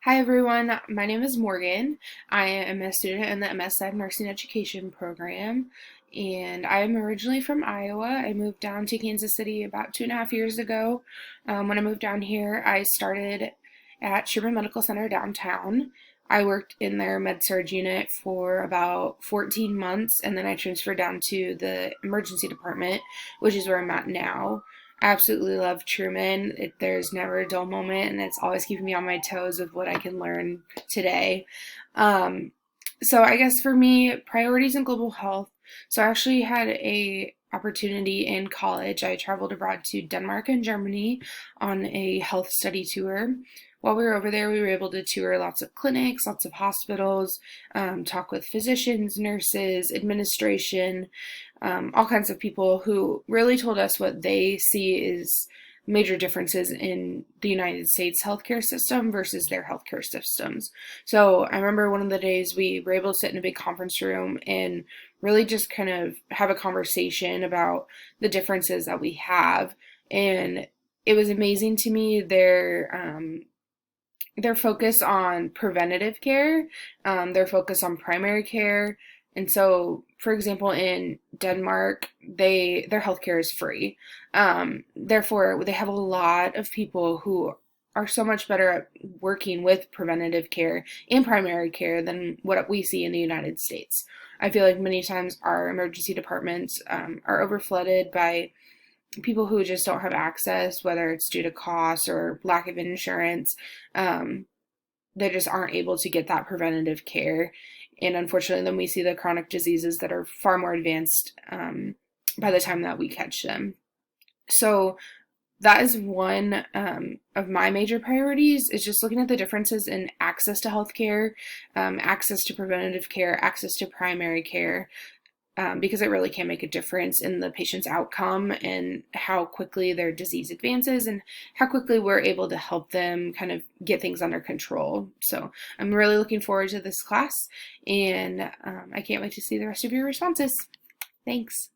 Hi everyone, my name is Morgan. I am a student in the MSN Nursing Education program, and I am originally from Iowa. I moved down to Kansas City about 2.5 years ago. When I moved down here, I started at Sherman Medical Center downtown. I worked in their med-surg unit for about 14 months, and then I transferred down to the emergency department, which is where I'm at now. I absolutely love Truman. There's never a dull moment, and it's always keeping me on my toes with what I can learn today. Um, so I guess for me, priorities in global health. So I actually had a opportunity in college. I traveled abroad to Denmark and Germany on a health study tour. While we were over there, we were able to tour lots of clinics, lots of hospitals, talk with physicians, nurses, administration, all kinds of people who really told us what they see is major differences in the United States healthcare system versus their healthcare systems. So I remember one of the days we were able to sit in a big conference room and really just kind of have a conversation about the differences that we have. And it was amazing to me their focus on preventative care, their focus on primary care. And so, for example, in Denmark, their healthcare is free. Therefore, they have a lot of people who are so much better at working with preventative care and primary care than what we see in the United States. I feel like many times our emergency departments are overflooded by people who just don't have access, whether it's due to cost or lack of insurance. Um, they just aren't able to get that preventative care. And unfortunately, then we see the chronic diseases that are far more advanced by the time that we catch them. So that is one of my major priorities is just looking at the differences in access to healthcare, access to preventative care, access to primary care, because it really can make a difference in the patient's outcome and how quickly their disease advances and how quickly we're able to help them kind of get things under control. So I'm really looking forward to this class, and I can't wait to see the rest of your responses. Thanks.